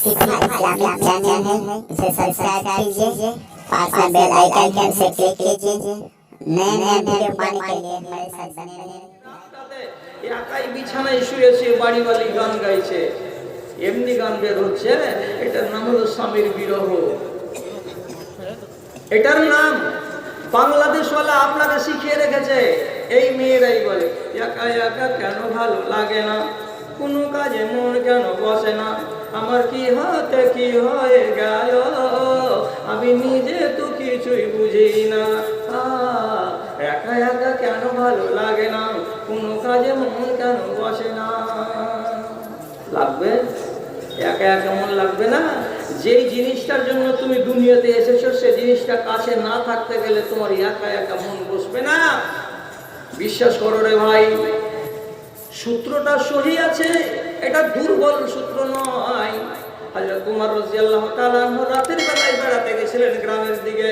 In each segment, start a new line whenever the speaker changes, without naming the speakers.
सीखा Islamic channel है, इसे सब्सक्राइब कीजिए, पास में बेल आइकन से क्लिक कीजिए। नए नए वीडियो पाने के लिए हमारे साथ बने रहिए।
একাই বিছানায় শুয়ে শুয়ে বাড়িওয়ালি গান গাইছে, এমনি গান বের হচ্ছে। এটার নাম হলো স্বামীর বিরহ। এটার নাম বাংলাদেশওয়ালা আপনাকে শিখিয়ে রেখেছে। এই মেয়েরাই বলে একা একা কেন ভালো লাগে না, কোনো কাজে মন কেন বসে না, আমার কি হাতে কি হয়ে গেল, আমি নিজে তো কিছুই বুঝি না। একা একা কেন ভালো লাগে না, কোনো কাজে মন কেন বসে না। লাগবে? একা একা মন লাগবে না? যেই জিনিসটার জন্য তুমি দুনিয়াতে এসেছো সে জিনিসটা কাছে না থাকতে গেলে তোমার একা একা মন বসবে না। বিশ্বাস করো রে ভাই, সূত্রটা সহি আছে, এটা দুর্বল সূত্র নয়। হযরত ওমর রাদিয়াল্লাহু তাআলা রাতের বেলায় বেড়াতে গেছিলেন গ্রামের দিকে।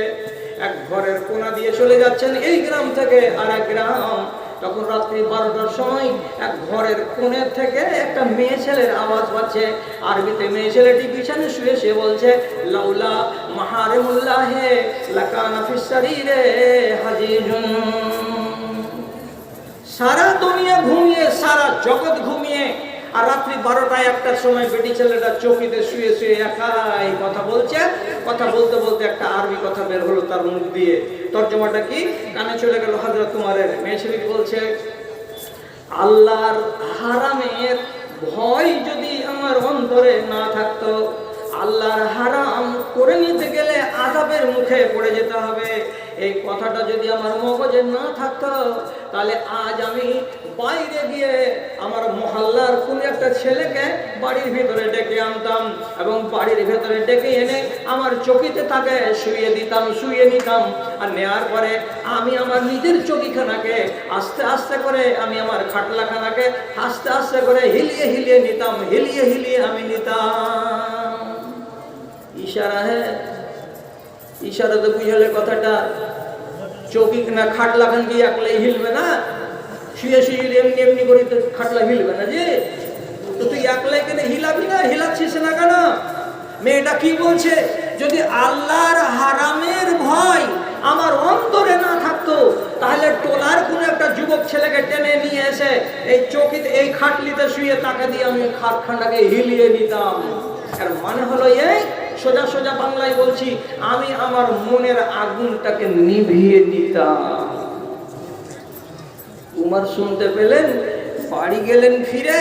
এক ঘরের কোণা দিয়ে চলে যাচ্ছেন এই গ্রাম থেকে আরেক গ্রাম। তখন রাত্রি 12টার সময় এক ঘরের কোণে থেকে একটা মেয়ে ছেলের আওয়াজ পাচ্ছে। আরবিতে মেয়ে ছেলেটি বিছানায় শুয়ে সে বলছে, লাউলা মাহারিমুল্লাহে লাকানা ফিস শরীরে হাজিজুন। সারা দুনিয়া ঘুমিয়ে, সারা জগৎ ঘুমিয়ে, আর রাত্রি 12টায় একটার সময় বেটি ছেলেটা চৌকিতে শুয়ে শুয়ে একাই কথা বলছে। কথা বলতে বলতে একটা আরবি কথা বের হলো তার মুখ দিয়ে। তর্জমাটা কি কানে চলে গেল হযরত ওমরের। মেয়ে ছেলেটি বলছে, আল্লাহর হারামের ভয় যদি আমার অন্তরে না থাকতো, আল্লাহর হারাম করে নিতে গেলে আযাবের মুখে পড়ে যেতে হবে, এই কথাটা যদি আমার মগজে না থাকতো, তাহলে আজ আমি বাইরে গিয়ে আমার মহল্লার কোন একটা ছেলেকে বাড়ির ভিতরে ডেকে আনতাম এবং বাড়ির ভিতরে ডেকে এনে আমার চকিতে তাকে শুয়ে দিতাম, শুয়ে নিতাম। আর নেওয়ার পরে আমি আমার নিজের চকিখানাকে আস্তে আস্তে করে, আমি আমার খাটলাখানাকে আস্তে আস্তে করে হিলিয়ে হিলিয়ে নিতাম, হিলিয়ে হিলিয়ে আমি নিতাম। ইশারা হ্যাঁ, ইশারাতে বুঝলে কথাটা। চৌকি না খাটলা খান কি একলাই হিলবে না, শুয়ে শুয়ে এমনি এমনি করে তো খাটলা হিলবে না। যে তো তুই একলাই কেন হিলাবি না, হিলাচ্ছিস না কেন? মেয়েটা কি বলছে, যদি আল্লাহর হারামের ভয় আমার অন্তরে না থাকতো, তাহলে টোলার কোন একটা যুবক ছেলেকে টেনে নিয়ে এসে এই চৌকিতে এই খাটলিতে শুয়ে তাকে দিয়ে আমি খাটখানাকে হিলিয়ে নিতাম। আর মানে হলো এই, সোজা সোজা বাংলায় বলছি, আমি আমার মনের আগুনটাকে নিভিয়ে দিতাম। উমর শুনতে পেলেন, বাড়ি গেলেন ফিরে।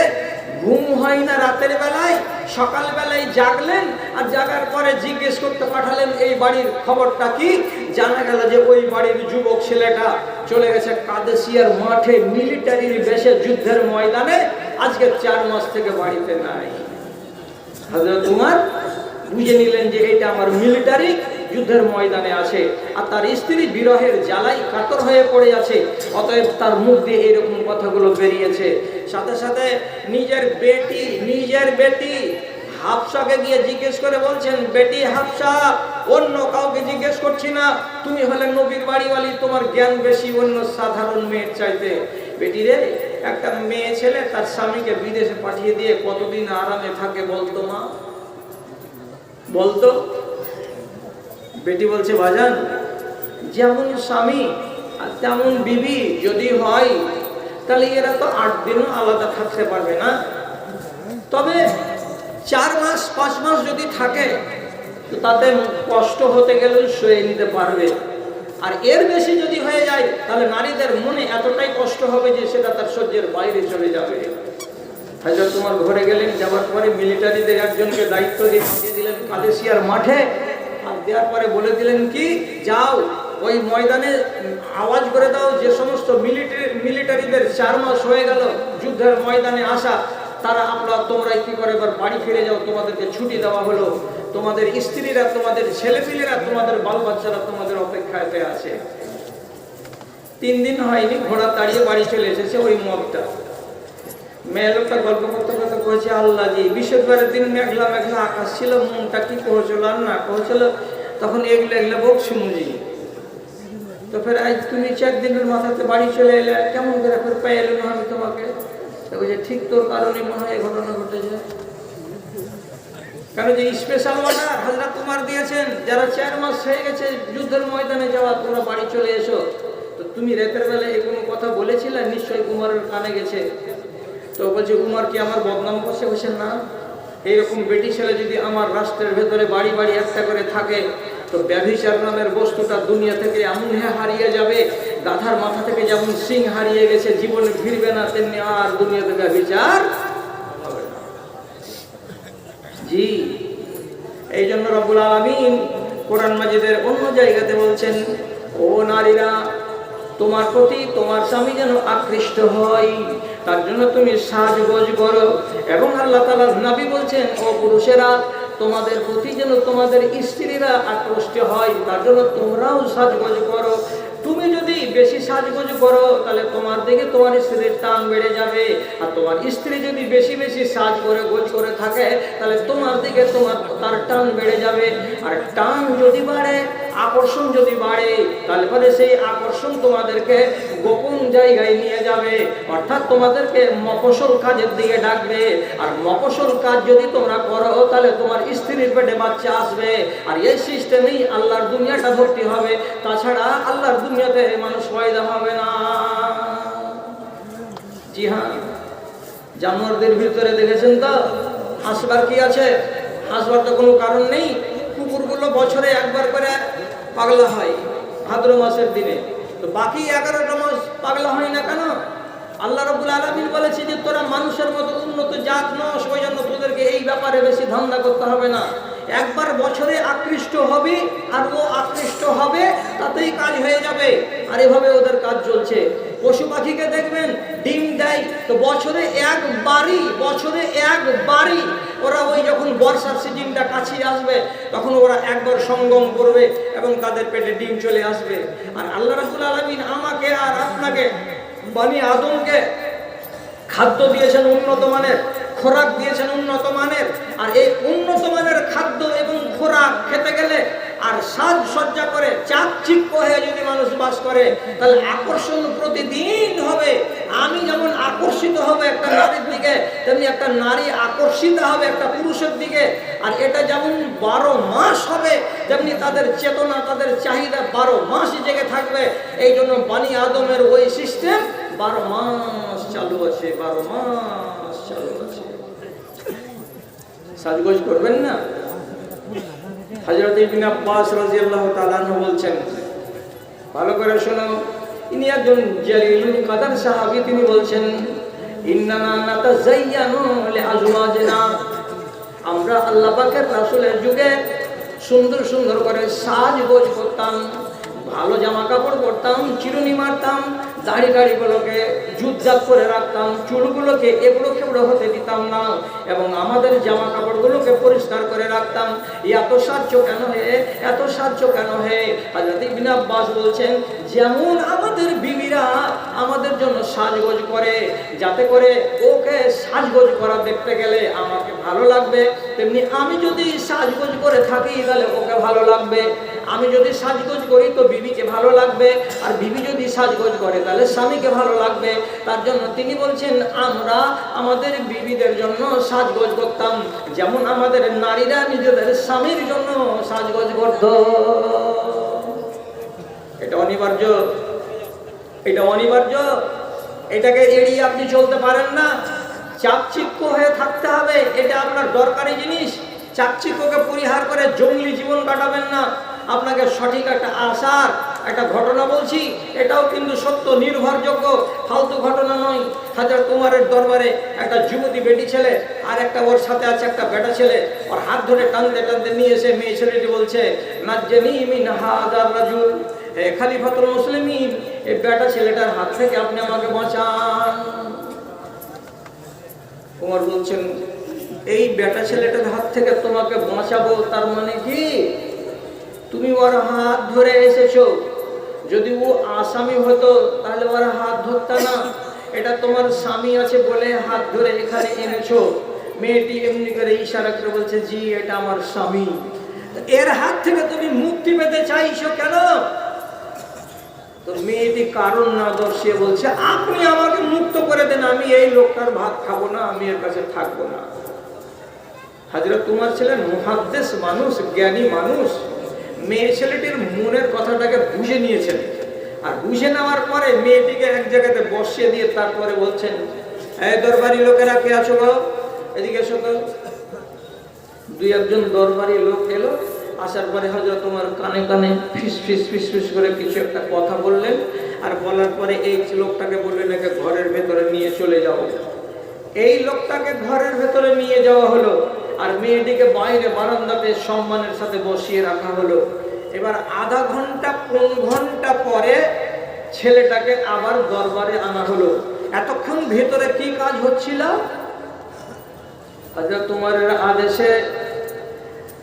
ঘুম হয় না রাতের বেলায়, সকাল বেলায় জাগলেন, আর জাগার পরে জিজ্ঞেস করতে পাঠালেন এই বাড়ির খবরটা কি। জানা গেল যে ওই বাড়ির যুবক ছেলেটা চলে গেছে কাদেসিয়ার মাঠে মিলিটারির বেশে যুদ্ধের ময়দানে, আজকে 4 মাস থেকে বাড়িতে নাই। হযরত ওমর বুঝে নিলেন যে এটা আমার মিলিটারি যুদ্ধের ময়দানে আছে, আর তার স্ত্রী বিরহের জ্বালাই কাতর হয়ে পড়ে আছে, অতএব তার মুখ দিয়ে এরকম কথাগুলো বেরিয়েছে। সাথে সাথে নিজের বেটি হাফসাকে গিয়ে জিজ্ঞেস করে বলছেন, বেটি হাফসা, অন্য কাউকে জিজ্ঞেস করছি না, তুমি হলে নবীর বাড়িওয়ালি, তোমার জ্ঞান বেশি অন্য সাধারণ মেয়ের চাইতে। বেটি রে, একটা মেয়ে ছেলে তার স্বামীকে বিদেশে পাঠিয়ে দিয়ে কতদিন আরামে থাকে বলতো মা, বলতো। বেটি বলছে, বাজান, যেমন স্বামী আর তেমন বিবি যদি হয়, তাহলে এরা তো 8 দিনও আলাদা থাকতে পারবে না। তবে 4 মাস 5 মাস যদি থাকে, তো তাতে কষ্ট হতে গেলেও সয়ে নিতে পারবে। আর এর বেশি যদি হয়ে যায়, তাহলে নারীদের মনে এতটাই কষ্ট হবে যে সেটা তার সহ্যের বাইরে চলে যাবে। হযরত ওমর ঘরে গেলেন, যাওয়ার পরে মিলিটারিদের একজনকে দায়িত্ব দিয়ে পাঠিয়ে দিলেন কাদেসিয়ার মাঠে। আর দেওয়ার পরে বলে দিলেন কি, যাও ওই ময়দানে আওয়াজ করে দাও, যে সমস্ত মিলিটারিদের 4 মাস হয়ে গেল যুদ্ধের ময়দানে আসা, তারা তোমরা কি করে এবার বাড়ি ফিরে যাও, তোমাদেরকে ছুটি দেওয়া হলো, তোমাদের স্ত্রীরা, তোমাদের ছেলেপিলেরা, তোমাদের বাল বাচ্চারা তোমাদের অপেক্ষাতে আছে। 3 দিন হয়নি, ঘোড়া তাড়িয়ে বাড়ি চলে এসেছে ওই মগটা। মেয়ে লোকটা গল্প করতে করতে কয়েছে, আল্লাহ জি, বৃহস্পতিবারের দিন মেঘলা মেঘলা আকাশ ছিল, মনটা কি কহছিল আর না কহছিল, তখন এগুলো এগুলো বকছি মুজি। তো ফের আজ তুমি 4 দিনের মাথাতে বাড়ি চলে এলে, কেমন করে ফের পেয়ে এলো না আমি তোমাকে? বলছে, ঠিক তোর কারণে মনে হয় ঘটনা ঘটেছে। কারণ যে স্পেশাল অর্ডার হযরত উমর দিয়েছেন, যারা 4 মাস হয়ে গেছে যুদ্ধের ময়দানে যাওয়া, তোমরা বাড়ি চলে এসো। তো তুমি রাতের বেলা এই কোনো কথা বলেছিলে? নিশ্চয়ই উমরের কানে গেছে। তো বলছে, উমর কি আমার বদনাম করছে? বলছেন না, এইরকম বেটি ছেলে যদি আমার রাষ্ট্রের ভেতরে বাড়ি বাড়ি একটা করে থাকে, তো ব্যভিচার নামের বস্তুটা দুনিয়া থেকে এমন হারিয়ে যাবে, গাধার মাথা থেকে যেমন সিং হারিয়ে গেছে, জীবনে ফিরবে না, তেমনি আর দুনিয়াতে ব্যভিচার হবে না। জি, এই জন্য রব্বুল আলামিন কোরআন মাজিদের অন্য জায়গাতে বলছেন, ও নারীরা, তোমার প্রতি তোমার স্বামী যেন আকৃষ্ট হয়, তার জন্য তুমি সাজগোজ করো। এবং আল্লাহ তাআলা নবী বলছেন, ও পুরুষেরা, তোমাদের প্রতি যেন তোমাদের স্ত্রীরা আকৃষ্ট হয়, তার জন্য তোমরাও সাজগোজ করো। তুমি যদি বেশি সাজগোজ করো, তাহলে তোমার দিকে তোমার স্ত্রীর টান বেড়ে যাবে। আর তোমার স্ত্রী যদি বেশি বেশি সাজ করে গোজ করে থাকে, তাহলে তোমার দিকে তার টান বেড়ে যাবে। আর টান যদি বাড়ে, আকর্ষণ যদি বাড়ে, তাহলে পরে সেই আকর্ষণ তোমাদেরকে গোপন জায়গায় নিয়ে যাবে, অর্থাৎ তোমাদেরকে মফস্বল কাজের দিকে ডাকবে। আর মফস্বল কাজ যদি তোমরা করো, তাহলে তোমার স্ত্রীর পেটে বাচ্চা আসবে। আর এই সিস্টেমেই আল্লাহর দুনিয়াটা ভর্তি হবে, তাছাড়া আল্লাহর দুনিয়াতে মানুষ পয়দা হবে না। জি হ্যাঁ, জানোয়ারদের ভিতরে দেখেছেন তো হাসবার কি আছে? হাসবার তো কোনো কারণ নেই। কুকুরগুলো বছরে একবার করে পাগলা হয় ভাদ্র মাসের দিনে, তো বাকি 11টা মাস পাগলা হয় না কেন? আল্লাহ রাব্বুল আলামিন বলেছে যে তোরা মানুষের মতো উন্নত জাত নস, ওই জন্য তোদেরকে এই ব্যাপারে বেশি ধান্দা করতে হবে না। একবার বছরে আকৃষ্ট হবে, আর ও আকৃষ্ট হবে, তাতেই কাজ হয়ে যাবে। আর এভাবে ওদের কাজ চলছে। পশু পাখিকে দেখবেন ডিম দেয়, তো বছরে একবারই ওরা ওই যখন বর্ষার সিজনটা কাছে আসবে, তখন ওরা একবার সঙ্গম করবে এবং তাদের পেটে ডিম চলে আসবে। আর আল্লাহ রাব্বুল আলামিন আমাকে আর আপনাকে, বনি আদমকে খাদ্য দিয়েছেন উন্নত মানের, খোরাক দিয়েছেন উন্নত মানের। আর এই উন্নত মানের খাদ্য এবং খোরাক খেতে গেলে আর সাজসজ্জা করে চাকচিক্য হয়ে যদি মানুষ বাস করে, তাহলে আকর্ষণ প্রতিদিন হবে। আমি যেমন আকর্ষিত হবে একটা নারীর দিকে, তেমনি একটা নারী আকর্ষিত হবে একটা পুরুষের দিকে। আর এটা যেমন 12 মাস হবে, তেমনি তাদের চেতনা, তাদের চাহিদা 12 মাস জেগে থাকবে। এই জন্য বনি আদমের ওই সিস্টেম 12 মাস চালু আছে, 12 মাস চালু আছে। সাজগোজ করবেন না। হযরত ইবনে আব্বাস রাদিয়াল্লাহু তাআলা আনহু বলছেন, ভালো করে শোনো, ইনি একজন জালিলুল কাদার সাহাবী। তিনি বলছেন, ইন্নানা নাতাযায়্যানু লিআজওয়াজিনা, আমরা আল্লাহ পাকের রাসূলের যুগে সুন্দর সুন্দর করে সাজগোজ করতাম, ভালো জামা কাপড় পরতাম, চিরুনি মারতাম, দাড়ি গাড়িগুলোকে জুতজাত করে রাখতাম, চুলগুলোকে এবড়ো খেবড়ো হতে দিতাম না, এবং আমাদের জামা কাপড়গুলোকে পরিষ্কার করে রাখতাম। এত সাহায্য কেন হে? হযরত ইবনে আব্বাস বলছেন, যেমন আমাদের বিবিরা আমাদের জন্য সাজগোজ করে, যাতে করে ওকে সাজগোজ করা দেখতে গেলে আমাকে ভালো লাগবে, তেমনি আমি যদি সাজগোজ করে থাকি তাহলে ওকে ভালো লাগবে। আমি যদি সাজগোজ করি তো বিবিকে ভালো লাগবে, আর বিবি যদি সাজগোজ করে তাহলে স্বামীকে ভালো লাগবে। তার জন্য তিনি বলছেন, আমরা আমাদের বিবিদের জন্য সাজগোজ করতাম, যেমন আমাদের নারীরা নিজেদের স্বামীর জন্য সাজগোজ করত। এটা অনিবার্য, এটাকে এড়িয়ে আপনি চলতে পারেন না। চাকচিক্য হয়ে থাকতে হবে, এটা আপনার দরকারি জিনিস। চাকচিক্যকে পরিহার করে জঙ্গলি জীবন কাটাবেন না। আপনাকে সঠিক একটা আশার একটা ঘটনা বলছি, এটাও কিন্তু সত্য, নির্ভরযোগ্য, ফালতু ঘটনা নয়। হযরত উমরের দরবারে একটা যুবতী বেটি ছেলে আর একটা ওর সাথে আছে একটা বেটা ছেলে, ওর হাত ধরে টানতে টানতে নিয়ে এসে মেয়ে ছেলেটি বলছে, নাজ্জানি মিন হাযার রাজুল, হে খলিফাতুল মুসলিমিন, এই বেটা ছেলেটার হাত থেকে আপনি আমাকে বাঁচান। উমর বলছেন, এই বেটা ছেলেটার হাত থেকে তোমাকে বাঁচাবো, তার মানে কি? তুমি ওর হাত ধরে এসেছো, যদি ও আসামি হতো তাহলে ওর হাত ধরতা না। এটা তোমার স্বামী আছে বলে হাত ধরে এখানে এনেছো। মেয়েটি এমনি করে ইশারা করে বলছে, জি এটা আমার স্বামী। এর হাত থেকে তুমি মুক্তি পেতে চাইছো কেন? তো মেয়েটি কারণ না দর্শিয়ে বলছে, আপনি আমাকে মুক্ত করে দেন, আমি এই লোকটার ভাত খাবো না, আমি এর কাছে থাকবো না। হযরত উমর ছিলেন মুহাদ্দিস মানুষ, জ্ঞানী মানুষ। মেয়ে ছেলেটির মনের কথাটাকে বুঝে নিয়েছেন, আর বুঝে নেওয়ার পরে মেয়েটিকে এক জায়গাতে বসিয়ে দিয়ে তারপরে বলছেন, এই দরবারি লোকেরা কে আছো গো, এদিকে এসো তো। দুই একজন দরবারি লোক এলো, আসার পরে হযরত উমর কানে কানে ফিস ফিস ফিস ফিস করে কিছু একটা কথা বললেন, আর বলার পরে এই লোকটাকে বললেন একে ঘরের ভেতরে নিয়ে চলে যাও। এই লোকটাকে ঘরের ভেতরে নিয়ে যাওয়া হলো, আর মেয়েটিকে বাইরে বারান্দাতে সম্মানের সাথে বসিয়ে রাখা হলো। এবার আধা ঘন্টা 3 ঘন্টা পরে ছেলেটাকে আবার দরবারে আনা হলো। এতক্ষণ ভেতরে কি কাজ হচ্ছিল? হযরত উমরের আদেশে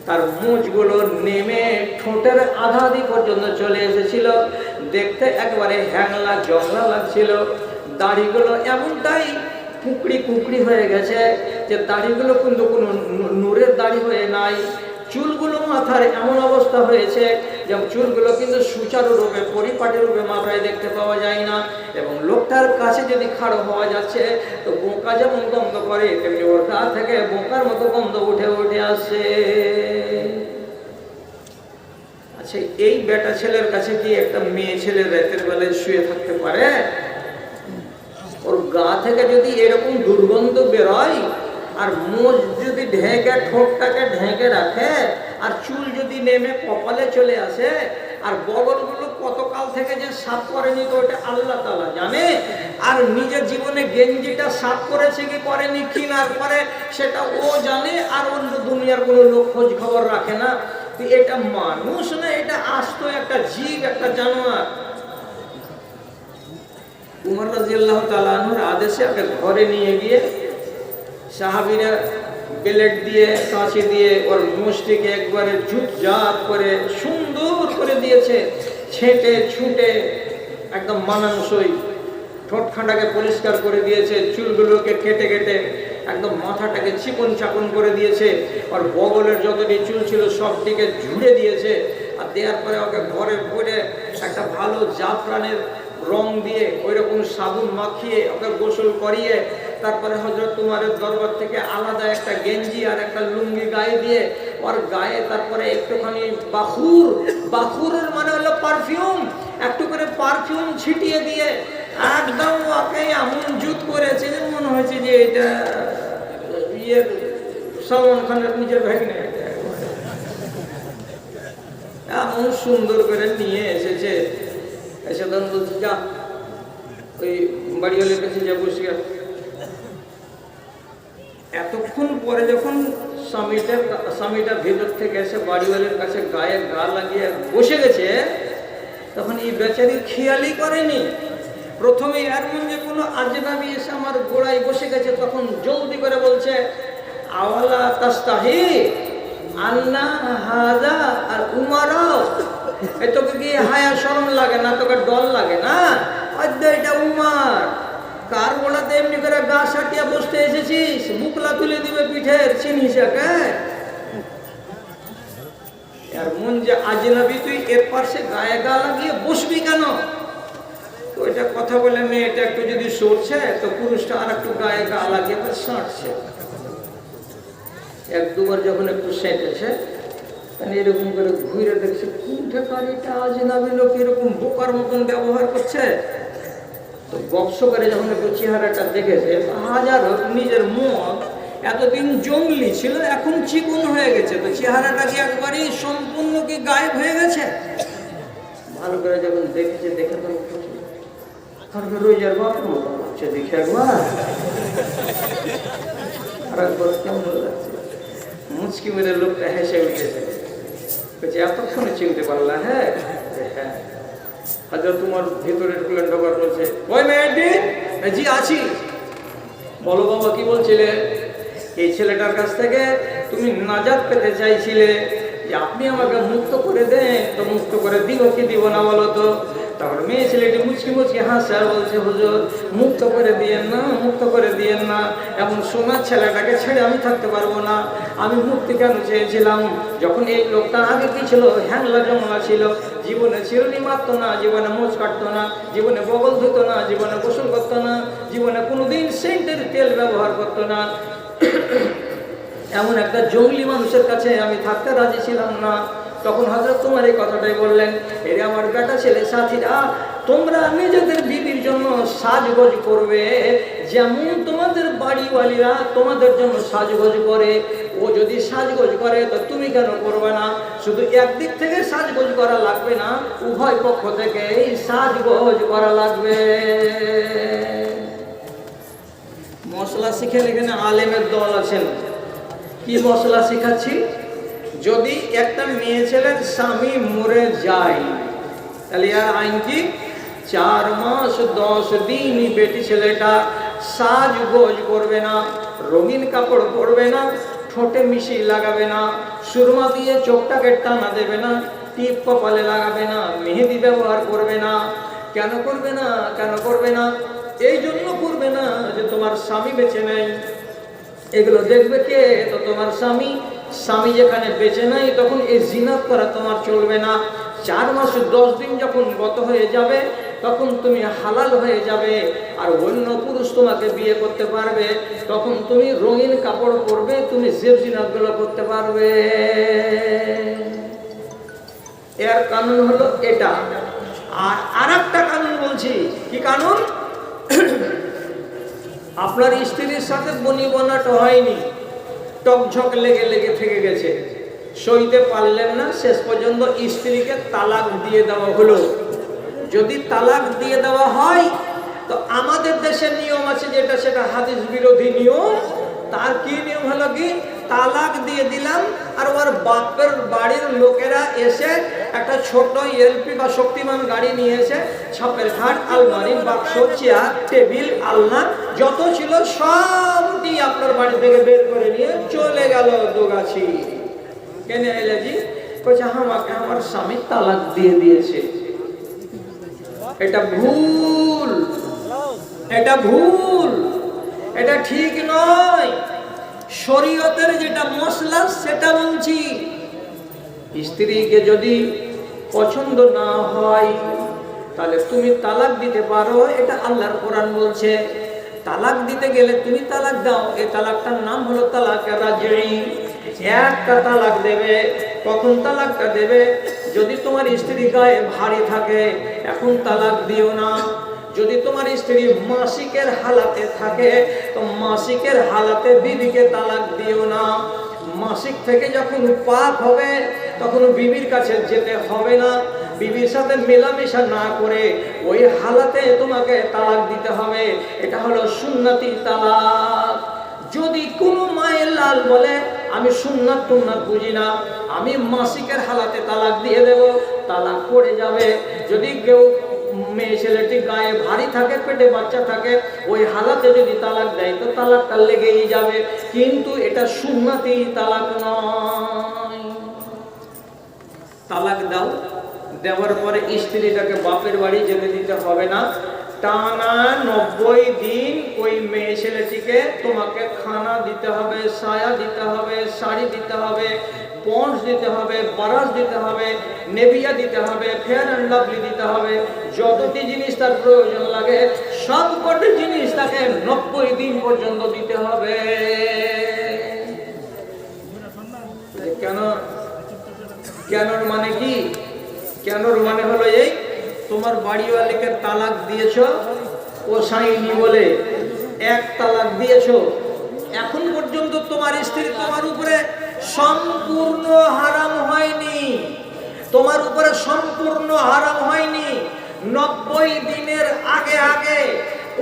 তার মুখগুলো নেমে ঠোঁটের আধাদি পর্যন্ত চলে এসেছিল। দেখতে একবারে হ্যাংলা জংলা লাগছিল। দাড়িগুলো এমনটাই কুকড়ি কুকড়ি হয়ে গেছে যে দাড়িগুলো কিন্তু কোনো নূরের দাড়ি হয়ে নাই। চুলগুলো মাথার এমন অবস্থা হয়েছে যে চুলগুলো কিন্তু সুচারু রূপে পরিপাটি রূপে মাথায় দেখতে পাওয়া যায় না। এবং লোকটার কাছে যদি খাড়ো হওয়া যাচ্ছে তো বোকা যেমন গন্ধ করে, তেমনি ওর গা থেকে বোকার মতো গন্ধ উঠে উঠে আসছে। আচ্ছা, এই বেটা ছেলের কাছে কি একটা মেয়ে ছেলে রাতের বেলায় শুয়ে থাকতে পারে? ওর গা থেকে যদি এরকম দুর্গন্ধ বেরোয়, আর মুখ যদি ঢেকে ঠোঁটটাকে ঢেকে রাখে, আর চুল যদি নেমে কপালে চলে আসে, আর বগলগুলো কতকাল থেকে যে সাফ করেনি তো ওটা আল্লাহ তাআলা জানে। আর নিজের জীবনে গেঞ্জিটা সাফ করেছে কি করেনি কিনার পরে সেটা ও জানে, আর অন্য দুনিয়ার কোনো লোক খোঁজ খবর রাখে না। এটা মানুষ না, এটা আস্ত একটা জীব, একটা জানোয়ার। উমর রাদিয়াল্লাহু তাআলা আনহুর আদেশে ওকে ঘরে নিয়ে গিয়ে সাহাবীরা বেলেট দিয়ে কাঁচি দিয়ে ওর মুষ্টিকে একবারে ঝুটঝাট করে সুন্দর করে দিয়েছে, ছেটে ছুটে একদম মানানসই। ঠোঁটখানাকে পরিষ্কার করে দিয়েছে, চুলগুলোকে কেটে কেটে একদম মাথাটাকে চিকন চাকন করে দিয়েছে, আর বগলের যতটি চুল ছিল সবটিকে ঝুড়ে দিয়েছে। আর দেওয়ার পরে ওকে ঘরে পরে একটা ভালো জাফরানের রং দিয়ে ওই রকম সাবুন মাখিয়ে ওকে গোসল করিয়ে তারপরে হযরত উমরের দরবার থেকে আলাদা একটা গেঞ্জি আর একটা লুঙ্গি গায়ে দিয়ে ওর গায়ে তারপরে একটুখানি বাখুরের মানে হলো পারফিউম, একটু করে পারফিউম ছিটিয়ে দিয়ে একদম ওকে এমন জুত করেছে যে মনে হয়েছে যে এটা সালমান খানের নিজের ভাগ্নে। এমন সুন্দর করে নিয়ে এসেছে। এসে তখন বলছি, যা ওই বাড়িওয়ালের কাছে যা বসে। এতক্ষণ পরে যখন স্বামীটা ভেতর থেকে এসে বাড়িওয়ালের কাছে গায়ে গা লাগিয়ে বসে গেছে, তখন এই বেচারি খেয়ালই করেনি। প্রথমে এর মধ্যে কোনো আজনাবি এসে আমার গোড়ায় বসে গেছে, তখন জলদি করে বলছে, আওয়ালা তাস্তাহি আন্না হাযা আর উমারা, তোকে কি হায়া শরম লাগে না? তোকে ডর লাগে না? এটা উমার, কার গোড়াতে এমনি করে গা সাটিয়া বসতে এসেছিস? মুখলা তুলে দিবে পিঠের, চিনিস একে? আর মন যে আজনবী, তুই এর পাশে গায়ে গা লাগিয়ে বসবি কেন? তো এটা কথা বলে মেয়েটা একটু যদি সরছে তো পুরুষটা আর একটু গায়ে গা লাগিয়ে সাঁটছে। 1-2 বার যখন একটু সেঁটেছে, এরকম করে ঘুরে দেখছে কোনটা কার এটা আজনবী লোক এরকম বোকার মতন ব্যবহার করছে। তো বক্স করে যখন একটু চেহারাটা দেখেছে, হাজার হোক নিজের মন এতদিন জঙ্গলি ছিল, এখন চিকন হয়ে গেছে, তো চেহারাটা কি একবারই সম্পূর্ণ কি গায়েব হয়ে গেছে? ভালো করে যখন দেখেছে, দেখে তো রোজার বাপ মতো হচ্ছে, দেখে একবার আর একবার কেমন লাগছে। মুচকি মেরে লোকটা হেসে উঠেছে, এতক্ষণে চিনতে পারলা? হ্যাঁ হ্যাঁ। হযরত উমর ভিতরে ঢুকলেন, ঢোকার বলছে, ওই মেয়েটি। জি আছি। বলো বাবা, কি বলছিলে? এই ছেলেটার কাছ থেকে তুমি নাজাত পেতে চাইছিলে, যে আপনি আমাকে মুক্ত করে দেন, তো মুক্ত করে দিব কি দিব না বলো তো? তারপর মেয়ে ছেলেটি মুচকি মুচকি হাসছে আর বলছে, হুজুর মুক্ত করে দিয়েন না, মুক্ত করে দিয়েন না, এমন সোনার ছেলেটাকে ছেড়ে আমি থাকতে পারবো না। আমি মুক্তি কেন চেয়েছিলাম? যখন এই লোকটা আগে কি ছিল, হ্যাংলা জমলা ছিল, জীবনে চিরুনি মারতো না, জীবনে মোচ কাটতো না, জীবনে বগল ধুতো না, জীবনে গোসল করতো না, জীবনে কোনোদিন সেন্টের তেল ব্যবহার করতো না। এমন একটা জঙ্গলি মানুষের কাছে আমি থাকতে রাজি ছিলাম না। তখন হযরত তোমার এই কথাটাই বললেন, এরে আমার বেটা ছেলে সাথীরা, তোমরা নিজেদের বিবির জন্য সাজগোজ করবে যেমন তোমাদের বাড়িওয়ালিরা তোমাদের জন্য সাজগোজ করে। ও যদি সাজগোজ করে তো তুমি কেন করবে না? শুধু একদিক থেকে সাজগোজ করা লাগবে না, উভয় পক্ষ থেকে সাজগোজ করা লাগবে। মশলা শিখেন, এখানে আলেমের দল আছেন। কি মশলা শিখাচ্ছি? যদি একটা মেয়ে ছেলের স্বামী মরে যায় তাহলে আর আইন কি? 4 মাস 10 দিন বেটি ছেলেটা সাজগোজ করবে না, রঙিন কাপড় পরবে না, ঠোঁটে মিশি লাগাবে না, সুরমা দিয়ে চোখটাকে টানা দেবে না, টিপ কপালে লাগাবে না, মেহেদি ব্যবহার করবে না। কেন করবে না? কেন করবে না? এই জন্য করবে না যে তোমার স্বামী বেঁচে নেই। এগুলো দেখবে কে? তো তোমার স্বামী। স্বামী যেখানে বেঁচে নাই তখন এই জিনাত করা তোমার চলবে না। 4 মাস 10 দিন যখন গত হয়ে যাবে তখন তুমি হালাল হয়ে যাবে, আর অন্য পুরুষ তোমাকে বিয়ে করতে পারবে। তখন তুমি রঙিন কাপড় পরবে, তুমি জিনাতগুলো করতে পারবে। এর কানুন হলো এটা। আর আরেকটা কানুন বলছি। কি কানুন? আপনার স্ত্রীর সাথে বনিবনাটা হয়নি, টকঝক লেগে লেগে থেকে গেছে, সইতে পারলেন না, শেষ পর্যন্ত স্ত্রীকে তালাক দিয়ে দেওয়া হলো। যদি তালাক দিয়ে দেওয়া হয় তো আমাদের দেশের নিয়ম আছে যেটা, সেটা হাদিস বিরোধী নিয়ম। তার কি নিয়ম হলো? কি তালাক দিয়ে দিলাম আর ওর বাপের বাড়ির লোকেরা এসে একটা ছোট এলপি বা শক্তিমান গাড়ি নিয়ে এসে ছাপের খাট, আলমারি, বাক্স, চেয়ার, টেবিল, আলনা যত ছিল সবটি আপনার বাড়ি থেকে বের করে নিয়ে চলে গেল দোগাছি। কেন এলে জি? বলছে আমাকে আমার স্বামী তালাক দিয়ে দিয়েছে। এটা ভুল, এটা ভুল, এটা ঠিক নয়। শরীয়তের যেটা মশলা সেটা বলছি। স্ত্রীকে যদি পছন্দ না হয় তাহলে তুমি তালাক দিতে পারো, এটা আল্লাহর কোরআন বলছে। তালাক দিতে গেলে তুমি তালাক দাও, এই তালাকটার নাম হলো তালাক রাজঈ। একটা তালাক দেবে। কখন তালাকটা দেবে? যদি তোমার স্ত্রী গায়ে ভারী থাকে এখন তালাক দিও না। যদি তোমার স্ত্রী মাসিকের হালাতে থাকে তো মাসিকের হালাতে বিবিকে তালাক দিও না। মাসিক থেকে যখন পাক হবে তখন বিবির কাছে যেতে হবে না, বিবির সাথে মেলামেশা না করে ওই হালাতে তোমাকে তালাক দিতে হবে। এটা হলো সুন্নতি তালাক। যদি কোনো মায়ের লাল বলে আমি সুন্নাত টুন্নাত বুঝি না, আমি মাসিকের হালাতে তালাক দিয়ে দেব, তালাক পড়ে যাবে। যদি কেউ মেয়ে ছেলেটি গায়ে ভারী থাকে, পেটে বাচ্চা থাকে, ওই হালাতে যদি তালাক দেয় তো তালাকটা লেগেই যাবে, কিন্তু এটা সুন্নতি তালাক নয়। তালাক দাও, দেওয়ার পরে স্ত্রীটাকে বাপের বাড়ি যেতে দিতে হবে না। টানা 90 দিন ওই মেয়ে ছেলেটিকে তোমাকে খানা দিতে হবে, সায়া দিতে হবে, শাড়ি দিতে হবে, পন্স দিতে হবে, বারাস দিতে হবে, নেভিয়া দিতে হবে, ফেয়ার অ্যান্ড লাভলি দিতে হবে। যতটি জিনিস তার প্রয়োজন লাগে সবকটি জিনিস তাকে 90 দিন পর্যন্ত দিতে হবে। কেন? কেনর মানে কি? কেনর মানে হলো এই, তোমার বাড়িওয়ালিকে তালাক দিয়েছ, ও সাইনি বলে 1 তালাক দিয়েছ, এখন পর্যন্ত তোমার স্ত্রী তোমার উপরে সম্পূর্ণ হারাম হয়নি। তোমার উপরে সম্পূর্ণ হারাম হয়নি। 90 দিনের আগে আগে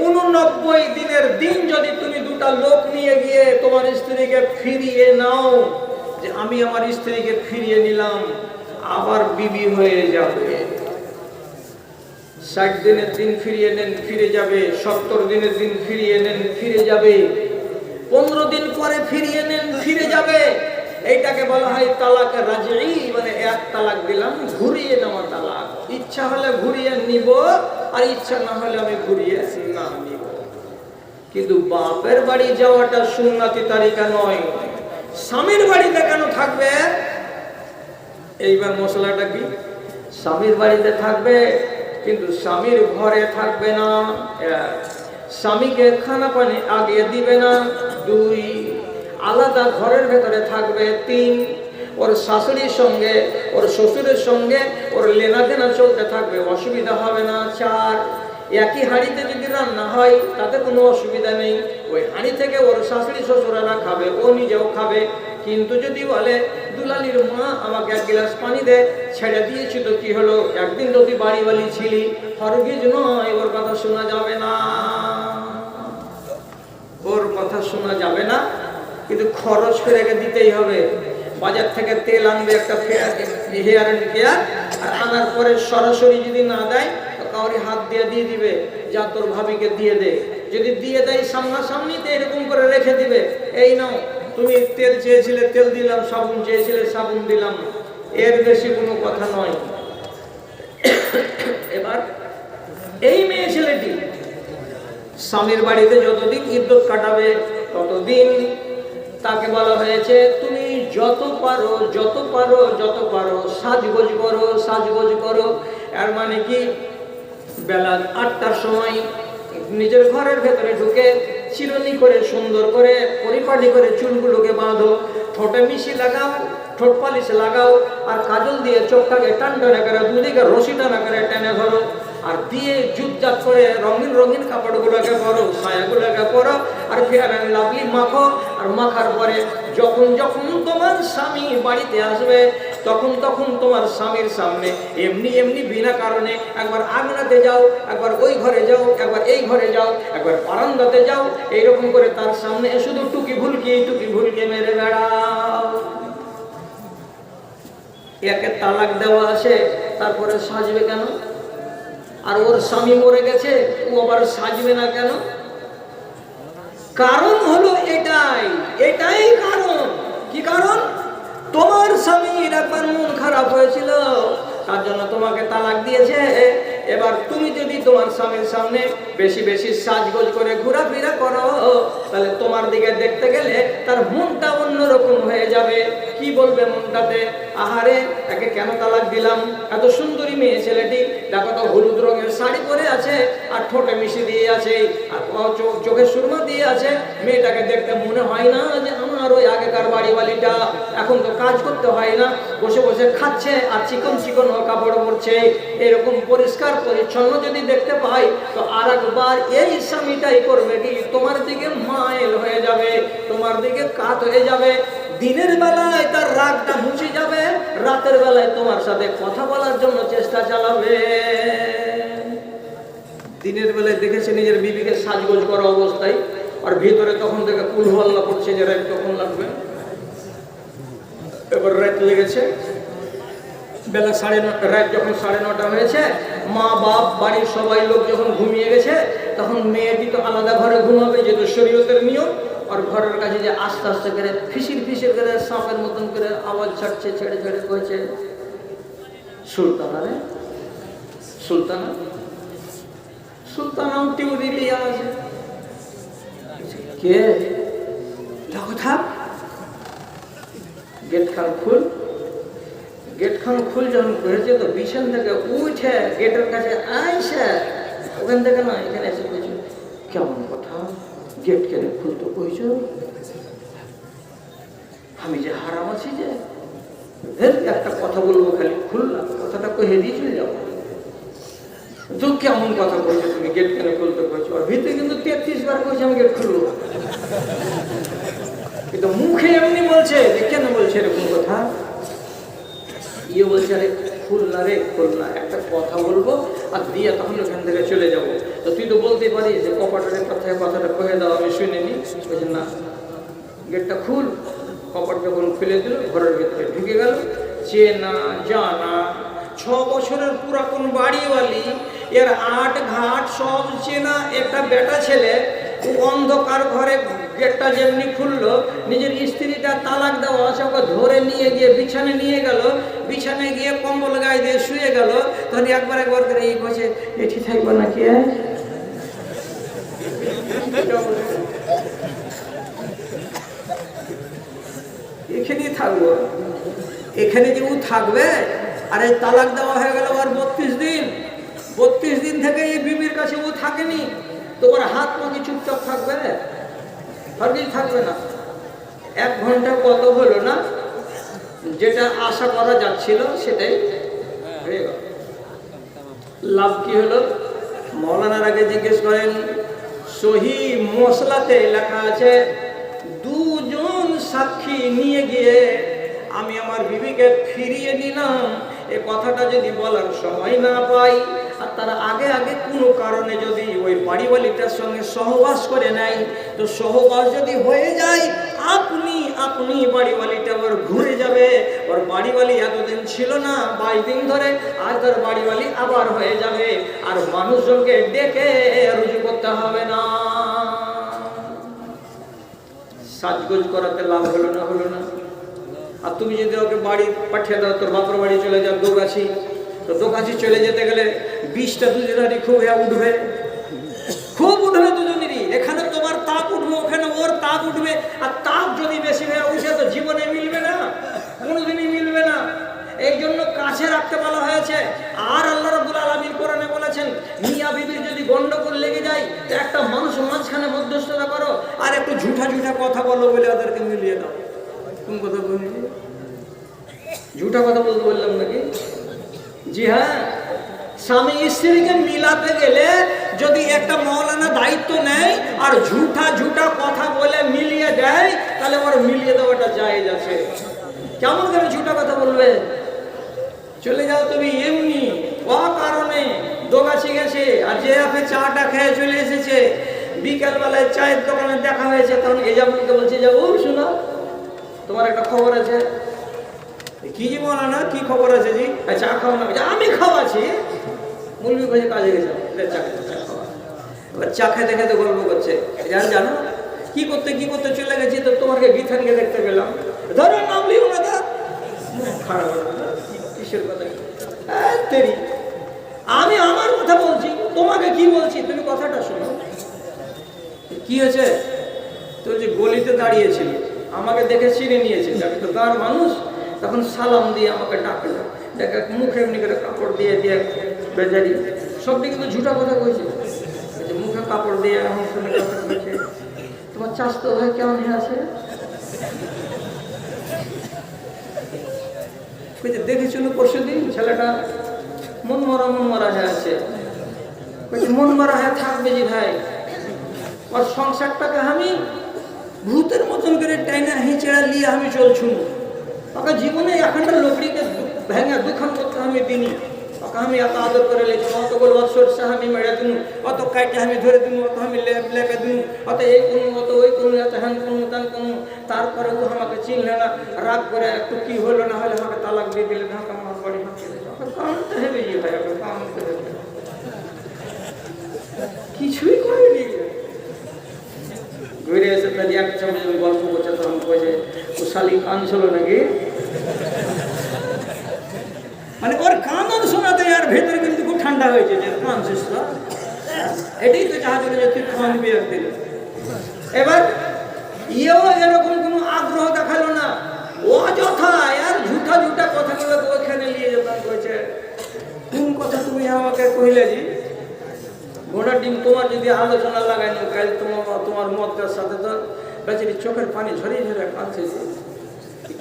89 দিনের দিন যদি তুমি 2টা লোক নিয়ে গিয়ে তোমার স্ত্রীকে ফিরিয়ে নাও, যে আমি আমার স্ত্রীকে ফিরিয়ে নিলাম, আবার বিবি হয়ে যাবে। 60 দিনের দিন ফিরিয়ে নেন, ফিরে যাবে। 70 দিনের দিন ফিরিয়ে নেন, ফিরে যাবে। 15 দিন পরে ফিরিয়ে নেন, ফিরে যাবে। এইটাকে বলা হয় তালাক রাজঈ, মানে 1 তালাক দিলাম, ঘুরিয়ে নেওয়া তালাক। ইচ্ছা হলে ঘুরিয়ে নিব, আর ইচ্ছা না হলে আমি ঘুরিয়ে না নিব। কিন্তু বাপের বাড়ি যাওয়াটা সুন্নতি তারিকা নয়। স্বামীর বাড়িতে কেন থাকবে? এইবার মশলাটা কি? স্বামীর বাড়িতে থাকবে কিন্তু স্বামীর ঘরে থাকবে না। স্বামীকে খানা পানি আগে দিবে না। 2, আলাদা ঘরের ভেতরে থাকবে। 3, ওর শাশুড়ির সঙ্গে ওর শ্বশুরের সঙ্গে ওর লেনাদেনা চলতে থাকবে, অসুবিধা হবে না। 4, একই হাঁড়িতে যদি রান্না হয় তাতে কোনো অসুবিধা নেই, ওই হাঁড়ি থেকে ওর শাশুড়ি শ্বশুরেরা খাবে, ও নিজেও খাবে। কিন্তু যদি বলে দুলালির মা আমাকে 1 গ্লাস পানি দে, ছেড়ে দিয়েছি তো কি হলো, একদিন যদি বাড়িওয়ালি ছিলি, হরগিজ নয়, ওর কথা শোনা যাবে না, ওর কথা শোনা যাবে না। কিন্তু খরচ করে দিতেই হবে। বাজার থেকে তেল আনবে একটা হেয়ার এন্ড কেয়ার, আর আনার পরে সরাসরি যদি না দেয় তো কাউরি হাত দিয়ে দিবে, যা তোর ভাবিকে দিয়ে দে। যদি দিয়ে দেয় সামনাসামনিতে এরকম করে রেখে দিবে, এই নাও তুমি তেল চেয়েছিলে তেল দিলাম, সাবুন চেয়েছিলে সাবুন দিলাম, এর বেশি কোনো কথা নয়। এবার এই মেয়ে ছেলেটি স্বামীর বাড়িতে যতদিন ইদ্যত কাটাবে ততদিন তাকে বলা হয়েছে তুমি যত পারো যত পারো যত পারো সাজগোজ করো, সাজগোজ করো। এর মানে কি, বেলা 8টার সময় নিজের ঘরের ভেতরে ঢুকে চিরুনি করে সুন্দর করে পরিপাটি করে চুলগুলোকে বাঁধো, ঠোঁটে মিশি লাগাও, ঠোঁট পালিশ লাগাও, আর কাজল দিয়ে চোখটাকে টান টানা করে দুদিকে রশি টানা করে টেনে ধরো, আর দিয়ে জুতজাত করে রঙিন রঙিন কাপড়গুলোকে পরো, ছায়াগুলোকে পরো, আর ফেয়ার অ্যান্ড লাভলি মাখো। আর মাখার পরে যখন যখন তোমার স্বামী বাড়িতে আসবে তখন তখন তোমার স্বামীর সামনে এমনি এমনি বিনা কারণে একবার আঙনাতে যাও, একবার ওই ঘরে যাও, একবার এই ঘরে যাও, একবার বারান্দাতে যাও, এইরকম করে তার সামনে শুধু টুকি ভুলকি মেরে বেড়াও। একে তালাক দেওয়া আছে, তারপরে সাজবে কেন? আর ওর স্বামী মরে গেছে, ও আবার সাজবে না কেন? কারণ হলো এটাই কারণ। কি কারণ? তোমার স্বামীর একবার মন খারাপ হয়েছিল, তার জন্য তোমাকে তালাক দিয়েছে। এবার তুমি যদি তোমার স্বামীর সামনে বেশি বেশি সাজগোজ করে ঘোরাফেরা করো, তাহলে তোমার দিকে দেখতে গেলে তার মনটা অন্যরকম হয়ে যাবে। কি বলবে মনটাতে, আহারে একে কেন তালাক দিলাম, এত সুন্দরী মেয়ে ছেলেটি, দেখো তো হলুদ রঙের শাড়ি পরে আছে, আর ঠোঁটে মিশি দিয়ে আছে, আর চোখে সুরমা দিয়ে আছে, মেয়েটাকে দেখতে মনে হয় না যে আমার ওই আগেকার বাড়িওয়ালিটা। এখন তো কাজ করতে হয় না, বসে বসে খাচ্ছে আর চিকন চিকন কাপড় পরছে। এরকম পরিষ্কার পরিচ্ছন্ন যদি দেখতে পাই তো আর একবার এই স্বামীটাই করবে কি, তোমার দিকে মাইল হয়ে যাবে, তোমার দিকে কাত হয়ে যাবে। দিনের বেলায় তার রাগটা মুছে যাবে, রাতের বেলায় তোমার সাথে কথা বলার জন্য চেষ্টা চালাবে। দিনের বেলায় দেখেছে নিজের বিবিকে সাজগোজ করা অবস্থায়, আর ভিতরে তখন থেকে কুলহল্লা করছে যে রাত কখন লাগবে। এবার রাত লেগেছে, বেলা 9:30, রাত যখন 9:30 হয়েছে, মা বাপ বাড়ির সবাই লোক যখন ঘুমিয়ে গেছে, তখন মেয়েটি তো আলাদা ঘরে ঘুমাবে, যেহেতু শরীয়তের নিয়ম। আর ঘরের কাছে যে আস্তে আস্তে করে ফিসির করে সাপের মতন করে আওয়াজ ছাড়ছে, ছেড়ে ছেড়ে কয়েছে, সুলতানা রে সুলতানা, সুলতানাও টিউরি লিয়া আছে। কে? দেখো থাক, গেট খান খুল যখন করেছে তো বিছান থেকে উঠে গেটের কাছে আইসে, ওখান থেকে না এখানে এসে বলছে, কেমন কথা, গেট কেন খুলতে কইছ? আমি যে হারাম আছি যে, একটা কথা বলবো খালি, খুললাম, কথাটা কহে দিয়ে চলে যাবো। তো কেমন কথা বলছো তুমি, গেট কেন খুলতে কইছো? আর ভিতরে কিন্তু 33 বার কইছে আমি গেট খুলবো, কিন্তু মুখে এমনি বলছে যে কেন বলছে এরকম কথা। ইয়ে বলছে, আরে খুল না রে, খুল না, একটা কথা বলবো আর দিয়ে তখন ওখান থেকে চলে যাবো। তো তুই তো বলতে পারিস যে কপাটের কথায় কথাটা কহে দাও, আমি শুনে নি। বলছে না, গেটটা খুল। কপাট যখন খুলে দিল, ঘরের ভিতরে ঢুকে গেল। চেনা জানা 6 বছরের পুরাতন বাড়িওয়ালি, এর 8 ঘাট সব চেনা একটা বেটা ছেলে। অন্ধকার ঘরে গেটটা যেমনি খুললো, নিজের স্ত্রীটা তালাক দেওয়া আছে, ওকে ধরে নিয়ে গিয়ে বিছানে নিয়ে গেল, বিছানায় গিয়ে কম্বল গায়ে দিয়ে শুয়ে গেল। তখন একবার করে এই বসে, এটি থাকবো নাকি, এখানেই থাকবো, এখানে যে ও থাকবে। আর এই তালাক দেওয়া হয়ে গেল আর 32 দিন থেকে এই বিবির কাছে ও থাকেনি, তো ওর হাত পা কি চুপচাপ থাকবে? আর কিছু থাকবে না। 1 ঘন্টা কত হলো না, যেটা আশা করা যাচ্ছিল সেটাই হয়ে গেল। লাভ কি হলো? মৌলানার আগে জিজ্ঞেস করেন, সহি মশলাতে লেখা আছে 2 জন সাক্ষী নিয়ে গিয়ে আমি আমার বিবিকে ফিরিয়ে নিলাম। এ কথাটা যদি বলার সময় না পাই, আর তারা আগে আগে কোনো কারণে যদি ওই বাড়িওয়ালিটার সঙ্গে সহবাস করে নেয়, তো সহবাস যদি হয়ে যায়, আপনি আপনি বাড়িওয়ালিটা ওর ঘুরে যাবে। ওর বাড়িওয়ালি এতদিন ছিল না, 22 দিন ধরে, আর তার বাড়িওয়ালি আবার হয়ে যাবে। আর মানুষজনকে ডেকে রুজু করতে হবে না। সাজগোজ করাতে লাভ হলো না? হলো না? আর তুমি যদি ওকে বাড়ি পাঠিয়ে দাও, তোর বাপর বাড়ি চলে যাও দোগাছি, তো দোগাছি চলে যেতে গেলে 20টা দুজনেরই খুব উঠবে, খুব উঠবে দুজনেরই। এখানে তোমার তাপ উঠবে, ওখানে ওর তাপ উঠবে। আর তাপ যদি বেশি হয়ে উঠে তো জীবনে মিলবে না, কোনোদিনই মিলবে না। এই জন্য কাছে রাখতে বলা হয়েছে। আর আল্লাহ রাব্বুল আলামিন কোরআনে বলেছেন, মিয়া বিবির যদি গন্ডগোল লেগে যায়, তো একটা মানুষ মাঝখানে মধ্যস্থতা করো, আর একটু ঝুঠা ঝুঠা কথা বলো বলে ওদেরকে মিলিয়ে দাও। কোন কথা বলি? ঝুঠা কথা বলতে বললাম নাকি? জি হ্যাঁ, স্বামী স্ত্রীকে মিলাতে গেলে যদি একটা মৌলানা দায়িত্ব নেয় আর ঝুঠা ঝুঠা কথা বলে মিলিয়ে দেয়, তাহলে ওর মিলিয়ে দেওয়াটা জায়েজ আছে। কেমন করে ঝুঠা কথা বলবে? চলে যাও তুমি এমনি অকারণে দোগাছি গেছে, আর যে আপনি চাটা খেয়ে চলে এসেছে, বিকেল বেলায় চায়ের দোকানে দেখা হয়েছে, তখন এজামকে বলছে যে, ও শোনো, তোমার একটা খবর আছে। কি জি বলো না, কি খবর আছে জি? চা খাও না? আমি খাওয়াছি। মুলবি ভাই কাজে গেছে, চা খাওয়া। এবার চা খেতে খেতে গল্প করছে, জানো কি করতে চলে গেছি, তো তোমাকে গীতানকে দেখতে পেলাম। ধরো নাম লিও না, তা খারাপ কিসের কথা? আমি আমার কথা বলছি, তোমাকে কি বলছি, তুমি কথাটা শোনো। কি হয়েছে? তো যে গলিতে দাঁড়িয়েছিল, আমাকে দেখে চিনে নিয়েছে, আমি তো গাঁর মানুষ, তখন সালাম দিয়ে আমাকে ডাকলো, দেখে মুখে এমনি করে কাপড় দিয়ে দিয়ে বেজারি, সবটি কিন্তু ঝুঠা কথা কইছে। মুখে কাপড় দিয়ে এমন শুনে কথা কইছে, তোমার চাস্তো ভাই কেমন আছে? দেখেছিল পরশুদিন ছেলেটা মন মরা হয়ে আছে। মন মরা হয়ে থাকবে জি ভাই, ওর সংসারটাকে আমি ভূতের মতন করে টাইনা হিঁচড়া নিয়ে আমি চলছুন। ওকে জীবনে এখানটা লোকড়িকে ভেঙে দুখান করতে আমি দিনি। ওকে আমি এত আদর করে লেছি, অত বল অত সরষা আমি মেরে দিনু, অত কাইটে আমি ধরে দিনু, অত আমি লেপে দিনু, অত এই কোনো, অত ওই কোনো, এত হ্যান কোনো তান কোনো। তারপরে তো আমাকে চিনলে না, রাগ করে একটু কি হলো না হলে আমাকে তালাক দিয়ে দিলে, ঢাকা আমার বাড়ি কামতে হেবে গিয়ে ভাই, ওকে কামতে হেবে, কিছুই করেনি। ঘুরে এসে তার এক চামচ গল্প করছে, তখন কয়েছে ও শালি কান ছিল নাকি, মানে ওর কানন শোনাতে আর ভেতরে কিন্তু খুব ঠান্ডা হয়েছে যে কান শেষ। এটাই তো চাহাতে যে তুই খান বিয়ে দিল। এবার ইয়েও এরকম কোনো আগ্রহ দেখালো না, অযথা আর ঝুঠা ঝুঠা কথাগুলো ওইখানে নিয়ে যেতাম। কয়েছে কোন কথা তুমি আমাকে কহিলে জি? ঘোড়ার ডিম তোমার যদি আলোচনা লাগাই না, কাল তোমার মতটার সাথে তো বেচারি চোখের পানি ঝরিয়ে ঝরে কাঁদছে।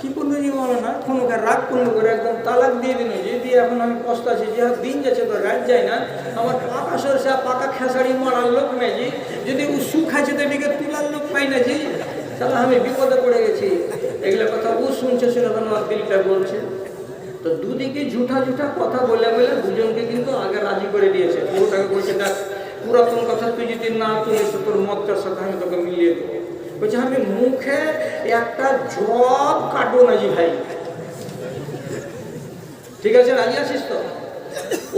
কি করলো জি বলো না, কোনো রাগ পূর্ণ করে একদম তালাক দিয়ে দিন, যে দিয়ে এখন আমি পস্তাছি, যে দিন যাচ্ছে তো রাত যায় না। আমার পাকা সরষা পাকা খেসারি মারার লোক নেই জি, যদি ও শুকাছে তো এদিকে তুলার লোক পাই না জি, তাহলে আমি বিপদে পড়ে গেছি। এগুলো কথা ও শুনছে, শুনে আমার দিলটা বলছে। তো দুদিকে ঝুঠা ঝুঠা কথা বলে বলে দুজনকে কিন্তু আগে রাজি করে দিয়েছে। পুরোটাকে বলছে না, পুরাতন কথা তুই যদি না তুলিস তো তোর মতটার সাথে আমি তোকে মিলিয়ে দেবো। বলছে আমি মুখে একটা জব কাটবো না জি ভাই, ঠিক আছে রাজি আছিস তো?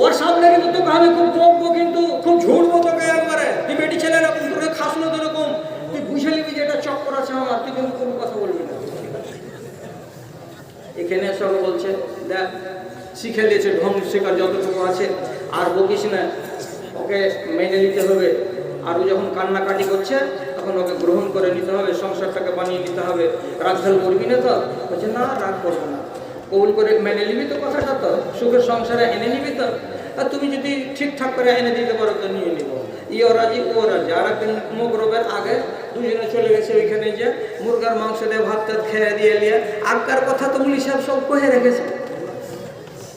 ওর সামনে কিন্তু তোকে আমি খুব বকবো, কিন্তু খুব ঝুড়বো তোকে একবারে। তুই বেটি ছেলে এরকম তোকে খাসলো তো এরকম, তুই বুঝে নিবি যে এটা চক্কর আছে আমার, তুই কিন্তু কোনো কথা বলবি না। এখানে সব বলছে দেখ শিখে দিয়েছে, ঢং শেখার যতটুকু আছে, আর বকিস না, ওকে মেনে নিতে হবে। আর ও যখন কান্নাকাটি করছে তখন ওকে গ্রহণ করে নিতে হবে, সংসারটাকে বানিয়ে নিতে হবে। রাগঢাল করবি না তো? বলছে না রাগ করবো না, কবুল করে মেনে নিবি তো কথাটা, তো সুখের সংসারে এনে নিবি তো? আর তুমি যদি ঠিকঠাক করে এনে দিতে পারো তো নিয়ে নিব। ইও রাজি ও রাজি। আর একদিন মোগরবের আগে দুজনে চলে গেছে ওইখানে যে মুরগার মাংস দিয়ে ভাত টাত খেয়ে দিয়ে নিয়ে আগকার কথা তো মুলি সাহেব সব কহে রেখেছে,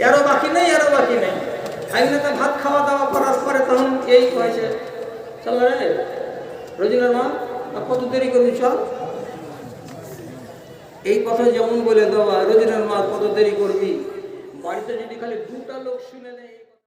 এরও বাকি নেই এরও বাকি নেই। এখানে তো ভাত খাওয়া দাওয়া করার পরে তখন এই হয়েছে, চল রে রোজিনার মা আর কত দেরি করবি চল। এই কথা যেমন বলে দেওয়া রোজিনার মা কত দেরি করবি, বাড়িতে যদি খালি দুটা লোক শুনে নেয়।